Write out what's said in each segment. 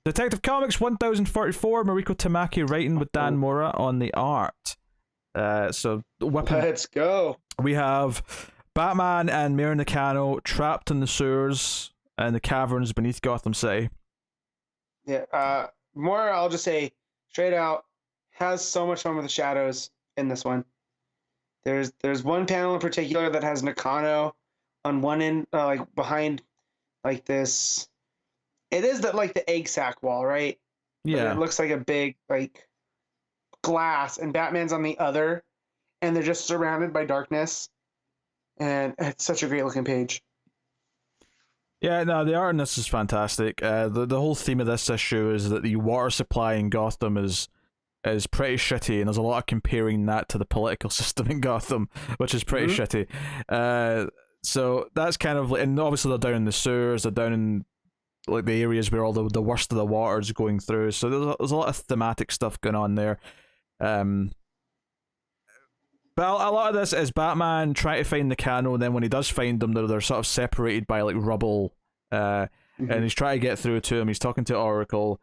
Detective Comics 1044, Mariko Tamaki writing with Dan Mora on the art. So let's go. We have Batman and Mayor Nakano trapped in the sewers and the caverns beneath Gotham City. Yeah. Mora, I'll just say straight out, has so much fun with the shadows in this one. There's one panel in particular that has Nakano on one end, like behind, like this. It is like the egg sack wall, right? Yeah. But it looks like a big like glass, and Batman's on the other, and they're just surrounded by darkness, and it's such a great looking page. Yeah, no, the art in this is fantastic. The whole theme of this issue is that the water supply in Gotham is pretty shitty, and there's a lot of comparing that to the political system in Gotham, which is pretty shitty. So that's kind of like, and obviously they're down in the sewers, they're down in like the areas where all the worst of the water is going through. So there's a lot of thematic stuff going on there. But a lot of this is Batman trying to find Nakano, and then when he does find them, they're sort of separated by like rubble, and he's trying to get through to him. He's talking to Oracle.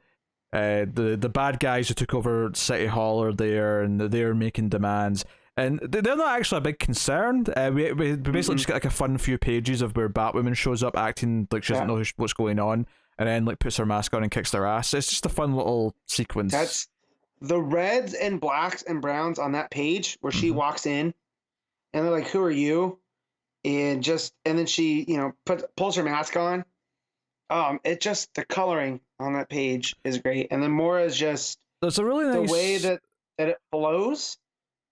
The bad guys who took over City Hall are there, and they're making demands. And they're not actually a big concern. We basically just get like a fun few pages of where Batwoman shows up acting like she doesn't know what's going on, and then like puts her mask on and kicks their ass. It's just a fun little sequence. That's the reds and blacks and browns on that page where she walks in, and they're like, "Who are you?" And then she pulls her mask on. It just, the coloring on that page is great, and then Mora's just there's a really nice the way that it flows.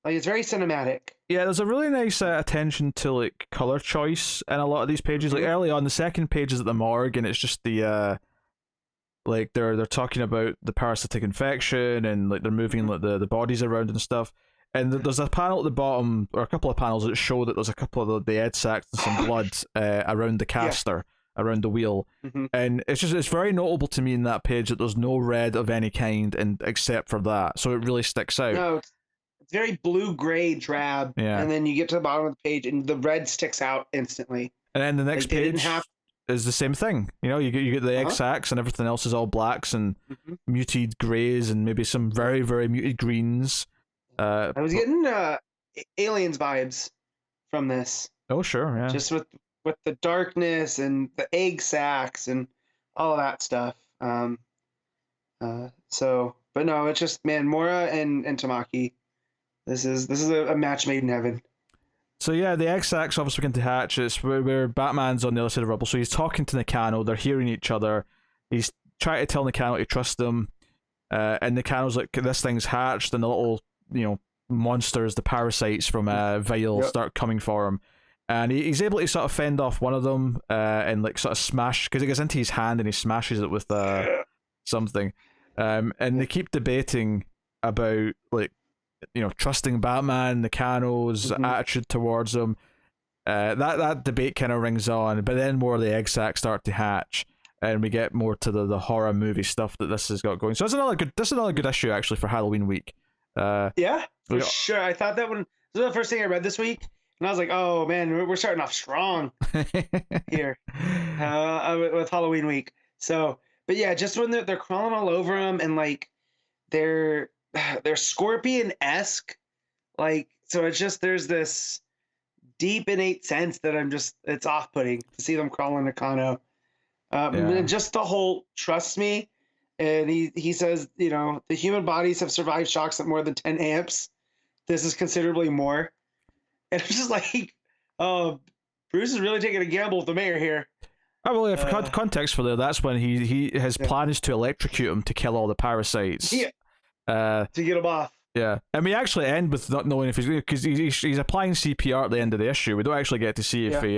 Like, it's very cinematic. Yeah, there's a really nice attention to like color choice in a lot of these pages. Like early on, the second page is at the morgue, and it's just the like they're talking about the parasitic infection, and like they're moving like the bodies around and stuff. And there's a panel at the bottom, or a couple of panels that show that there's a couple of the egg sacs and some blood around the caster, around the wheel, and it's very notable to me in that page that there's no red of any kind, and except for that, so it really sticks out. No, it's very blue-gray drab, and then you get to the bottom of the page, and the red sticks out instantly. And then the next page is the same thing. You get the egg sacs, and everything else is all blacks and muted greys, and maybe some very, very muted greens. I was getting Aliens vibes from this. Oh, sure, yeah. Just with the darkness and the egg sacs and all of that stuff. But no, it's just, man, Mora and Tamaki. This is a match made in heaven. So yeah, the egg sacs obviously begin to hatch. It's where Batman's on the other side of rubble. So he's talking to Nakano. They're hearing each other. He's trying to tell Nakano to trust them. And Nakano's like, this thing's hatched, and the little monsters, the parasites from Vile, start coming for him. And he's able to sort of fend off one of them and like sort of smash, because it gets into his hand and he smashes it with something. And they keep debating about like trusting Batman, Nakano's attitude towards him. That debate kind of rings on, but then more of the egg sacs start to hatch, and we get more to the horror movie stuff that this has got going. So this is another good issue actually for Halloween week. Yeah, for sure. I thought that one. This was the first thing I read this week, and I was like, "Oh man, we're starting off strong here with Halloween week." So, but yeah, just when they're crawling all over them, and like they're Scorpion-esque, like, so it's just, there's this deep innate sense that it's off-putting to see them crawl on Nakano. And just the whole trust me, and he says, the human bodies have survived shocks at more than 10 amps. This is considerably more. And it's just like, oh, Bruce is really taking a gamble with the mayor here. Oh, well, yeah, for context for there, that's when his plan is to electrocute him to kill all the parasites. Yeah. To get him off. Yeah, and we actually end with not knowing if because he's applying CPR at the end of the issue. We don't actually get to see if he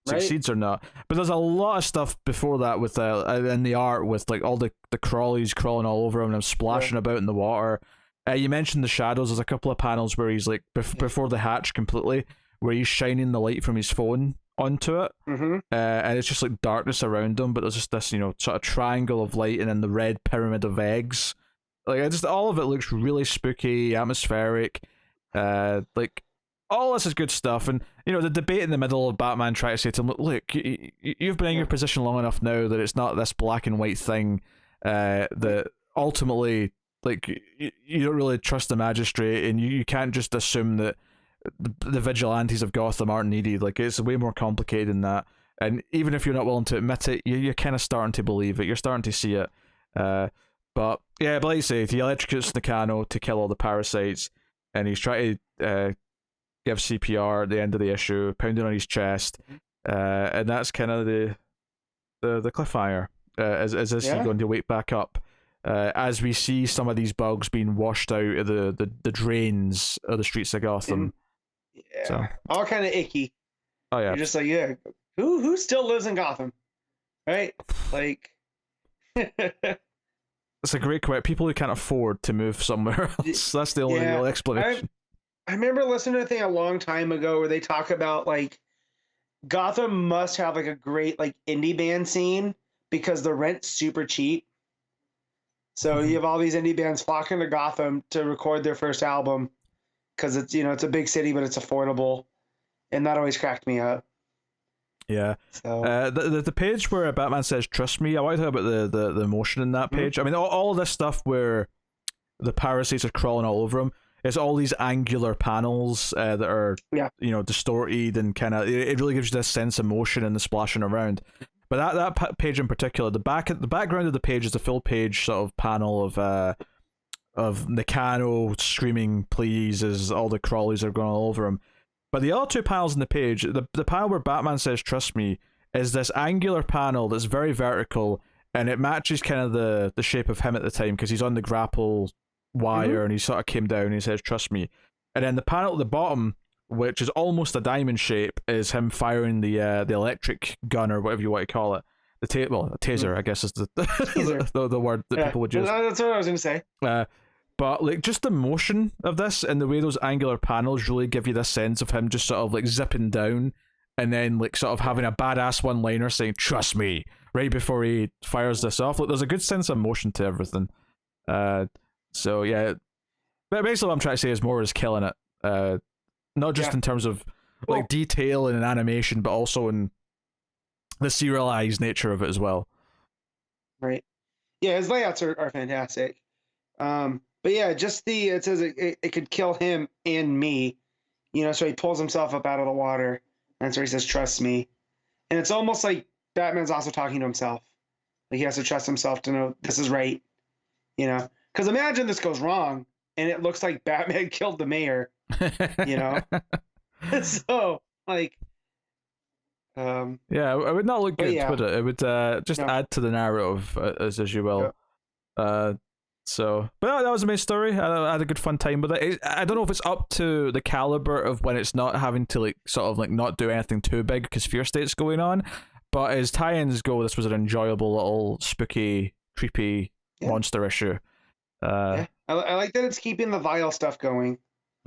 succeeds or not. But there's a lot of stuff before that with in the art with like all the crawlies crawling all over him and splashing about in the water. You mentioned the shadows. There's a couple of panels where he's like before the hatch completely, where he's shining the light from his phone onto it, and it's just like darkness around him. But there's just this sort of triangle of light, and then the red pyramid of eggs. Like, all of it looks really spooky, atmospheric. Like, all this is good stuff. And, the debate in the middle of Batman trying to say to him, look, you've been in your position long enough now that it's not this black and white thing. that ultimately, like, you don't really trust the magistrate, and you can't just assume that the vigilantes of Gotham aren't needed. Like, it's way more complicated than that. And even if you're not willing to admit it, you're kind of starting to believe it. You're starting to see it. But like you say, he electrocutes Nakano to kill all the parasites, and he's trying to give CPR at the end of the issue, pounding on his chest, and that's kind of the cliffhanger. As this is going to wake back up, as we see some of these bugs being washed out of the drains of the streets of Gotham. So all kind of icky. Oh yeah, you're just like, yeah, who still lives in Gotham, right? Like. It's a great quote. People who can't afford to move somewhere else. That's the only real explanation. I remember listening to a thing a long time ago where they talk about, like, Gotham must have, like, a great, like, indie band scene because the rent's super cheap. So you have all these indie bands flocking to Gotham to record their first album because it's, it's a big city, but it's affordable. And that always cracked me up. Yeah. So. The page where Batman says "trust me," I want to talk about the emotion in that page. I mean, all this stuff where the parasites are crawling all over him. It's all these angular panels that are distorted, and kind of it really gives you this sense of motion and the splashing around. But that page in particular, the background of the page is a full page sort of panel of Nakano screaming please as all the crawlies are going all over him. But the other two panels in the page, the panel where Batman says "trust me" is this angular panel that's very vertical, and it matches kind of the shape of him at the time because he's on the grapple wire and he sort of came down and he says "trust me." And then the panel at the bottom, which is almost a diamond shape, is him firing the electric gun or whatever you want to call it. A taser, I guess is the the word that people would use. That's what I was going to say. But like just the motion of this and the way those angular panels really give you this sense of him just sort of like zipping down and then like sort of having a badass one-liner saying "trust me" right before he fires this off. Like there's a good sense of motion to everything. So yeah, but basically what I'm trying to say is Moore is killing it. Not just in terms of like detail and animation, but also in the serialized nature of it as well. Right. Yeah, his layouts are fantastic. But yeah, just it says it could kill him and me, so he pulls himself up out of the water. And that's where he says, "trust me." And it's almost like Batman's also talking to himself. Like he has to trust himself to know this is right, because imagine this goes wrong and it looks like Batman killed the mayor, so like, yeah, it would not look good, would it? It would just add to the narrative as you will. Yeah. So, but that was the main story. I had a good fun time with it. I don't know if it's up to the caliber of when it's not having to like sort of like not do anything too big because Fear State's going on, but as tie-ins go, this was an enjoyable little spooky, creepy monster issue. I like that it's keeping the Vile stuff going.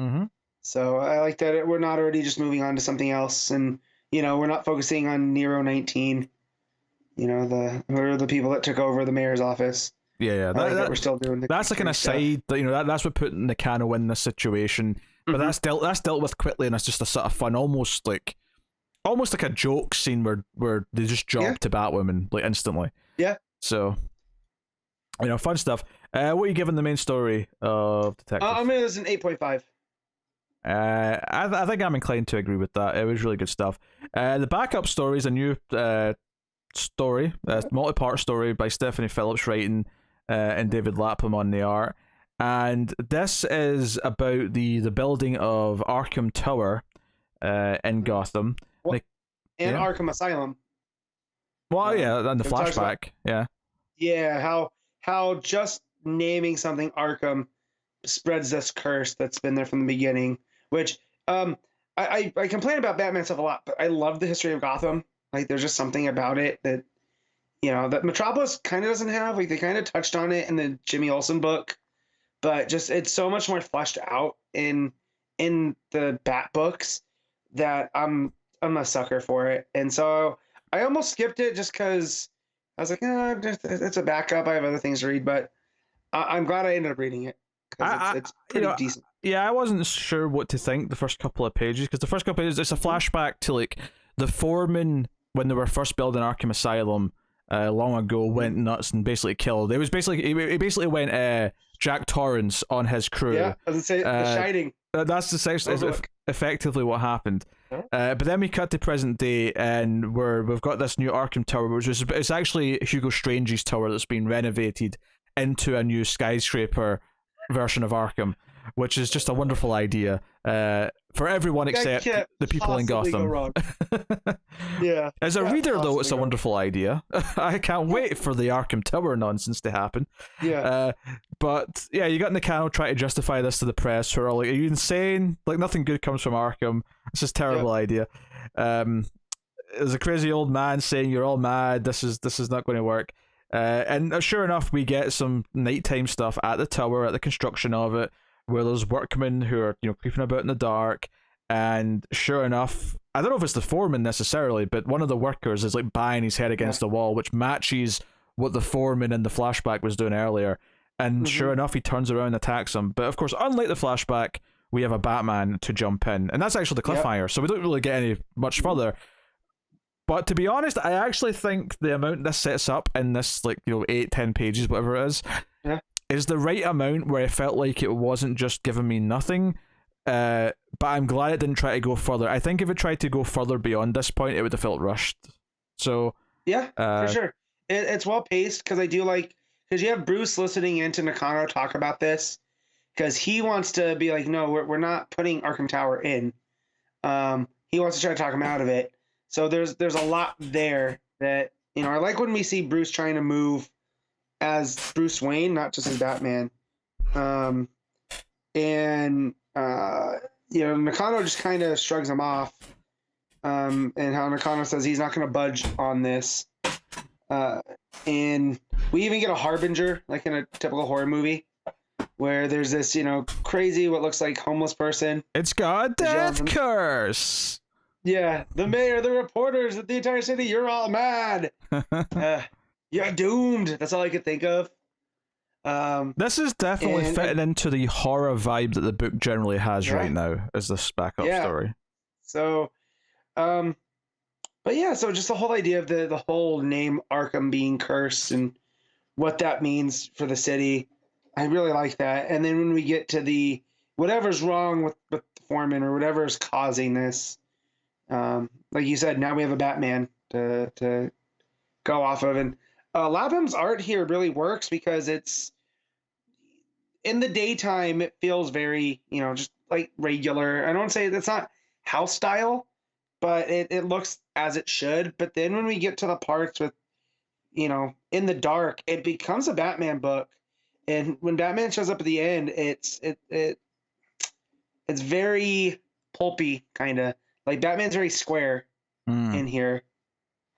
Mm-hmm. So I like that we're not already just moving on to something else, and we're not focusing on Nero 19. Who are the people that took over the mayor's office. Yeah. That we're still doing. That's like an aside that that's what put Nakano in this situation, but that's dealt with quickly, and it's just a sort of fun, almost like a joke scene where they just jump to Batwoman like instantly. Yeah. So, fun stuff. What are you giving the main story of Detective? I'm gonna this an 8.5. I think I'm inclined to agree with that. It was really good stuff. The backup story is a new story, multi-part story by Stephanie Phillips writing. And David Lapham on the art, and this is about the building of Arkham Tower in Gotham, and Arkham Asylum. Well, and the flashback, how just naming something Arkham spreads this curse that's been there from the beginning. Which I complain about Batman stuff a lot, but I love the history of Gotham. Like, there's just something about it that. That Metropolis kind of doesn't have. Like, they kind of touched on it in the Jimmy Olsen book, but just it's so much more fleshed out in the Bat books that I'm a sucker for it. And so I almost skipped it just because I was like, it's a backup. I have other things to read, but I'm glad I ended up reading it because it's pretty decent. Yeah, I wasn't sure what to think the first couple of pages because the first couple of pages it's a flashback to like the foreman when they were first building Arkham Asylum. long ago went nuts and basically killed. It was basically he basically went Jack Torrance on his crew. Yeah, I was gonna say The Shining. That's essentially effectively what happened. But then we cut to present day, and we've got this new Arkham Tower, which is it's actually Hugo Strange's tower that's been renovated into a new skyscraper version of Arkham, which is just a wonderful idea for everyone except the people in Gotham. Yeah. As a reader, though, it's a wonderful idea. I can't wait for the Arkham Tower nonsense to happen. Yeah. But yeah, you got Nakano try to justify this to the press, who are like, "Are you insane? Like nothing good comes from Arkham. It's just a terrible idea." There's a crazy old man saying, "You're all mad. This is not going to work." And sure enough, we get some nighttime stuff at the tower, at the construction of it, where there's workmen who are creeping about in the dark. And sure enough, I don't know if it's the foreman necessarily, but one of the workers is like banging his head against the wall, which matches what the foreman in the flashback was doing earlier. And sure enough, he turns around and attacks him. But of course, unlike the flashback, we have a Batman to jump in, and that's actually the cliffhanger. So we don't really get any much further. But to be honest, I actually think the amount this sets up in this 8-10 pages, whatever it is the right amount where it felt like it wasn't just giving me nothing. But I'm glad it didn't try to go further. I think if it tried to go further beyond this point, it would have felt rushed. So yeah, for sure, it's well paced because I do because you have Bruce listening in to Nakano talk about this because he wants to be like, no, we're not putting Arkham Tower in. He wants to try to talk him out of it. So there's a lot there that I like when we see Bruce trying to move as Bruce Wayne, not just as Batman. Nakano just kind of shrugs him off, and how Nakano says he's not going to budge on this. And we even get a harbinger, like in a typical horror movie, where there's this, crazy, what looks like homeless person. It's got a death curse. Yeah, the mayor, the reporters, the entire city, you're all mad. You're doomed. That's all I could think of. This is definitely fitting into the horror vibe that the book generally has right now as this backup story. So, but yeah, so just the whole idea of the whole name Arkham being cursed and what that means for the city, I really like that. And then when we get to the whatever's wrong with the foreman or whatever's causing this, like you said, now we have a Batman to go off of, and Labham's art here really works because it's in the daytime. It feels very, just like regular. I don't say that's not house style, but it looks as it should. But then when we get to the parts with, in the dark, it becomes a Batman book. And when Batman shows up at the end, it's very pulpy, kind of like Batman's very square in here.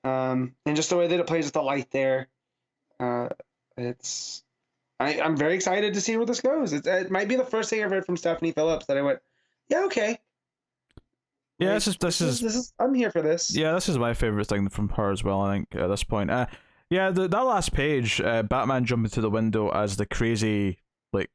And just the way that it plays with the light there, I'm very excited to see where this goes. It might be the first thing I've read from Stephanie Phillips that I went, yeah, okay. Yeah, this is I'm here for this. Yeah, this is my favorite thing from her as well, I think, at this point. Yeah, that last page, Batman jumping through the window as the crazy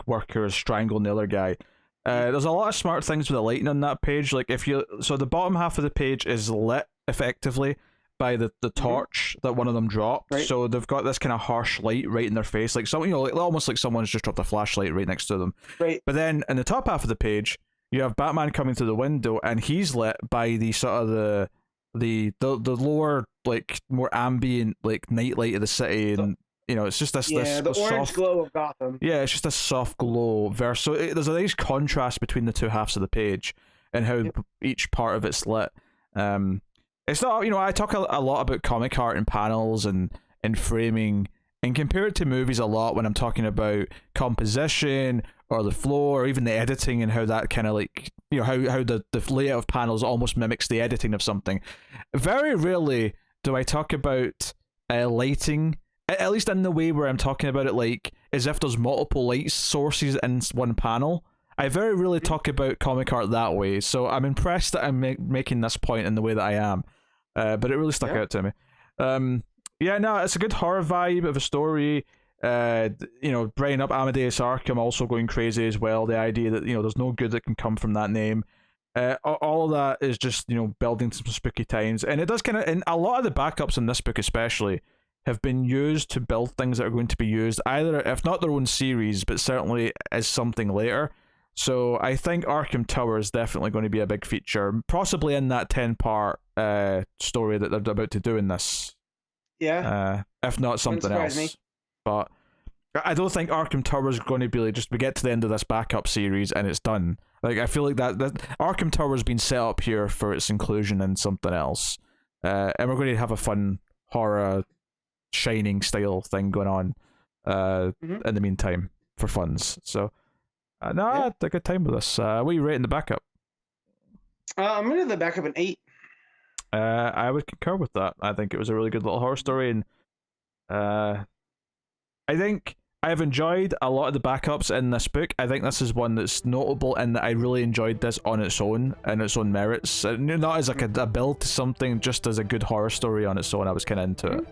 worker is strangling the other guy. There's a lot of smart things with the lighting on that page. So the bottom half of the page is lit effectively by the torch that one of them dropped. Right. So they've got this kind of harsh light right in their face, almost like someone's just dropped a flashlight right next to them. Right. But then in the top half of the page, you have Batman coming through the window, and he's lit by the sort of the lower, more ambient night light of the city, and it's just this the orange soft glow of Gotham. Yeah, it's just a soft glow verse. So there's a nice contrast between the two halves of the page and how each part of it's lit. It's not, I talk a lot about comic art and panels and framing, and compare it to movies a lot when I'm talking about composition or the flow or even the editing and how that kind of how the layout of panels almost mimics the editing of something. Very rarely do I talk about lighting, at least in the way where I'm talking about it as if there's multiple light sources in one panel. I very rarely talk about comic art that way, so I'm impressed that I'm making this point in the way that I am. But it really stuck out to me. It's a good horror vibe of a story. Bringing up Amadeus Arkham also going crazy as well. The idea that there's no good that can come from that name. All of that is just building some spooky times, and it does kind of. And a lot of the backups in this book, especially, have been used to build things that are going to be used either, if not their own series, but certainly as something later. So I think Arkham Tower is definitely going to be a big feature, possibly in that 10-part story that they're about to do in this. Yeah. If not something else. Me. But I don't think Arkham Tower is going to be like, just we get to the end of this backup series and it's done. Like, I feel like that Arkham Tower has been set up here for its inclusion in something else. And we're going to have a fun horror Shining style thing going on in the meantime for funds. So I had a good time with this. What are you rating the backup? I'm gonna give the backup an 8. I would concur with that. I think it was a really good little horror story, and I think I've enjoyed a lot of the backups in this book. I think this is one that's notable in that I really enjoyed this on its own and its own merits. Not as like a build to something, just as a good horror story on its own. I was kind of into it.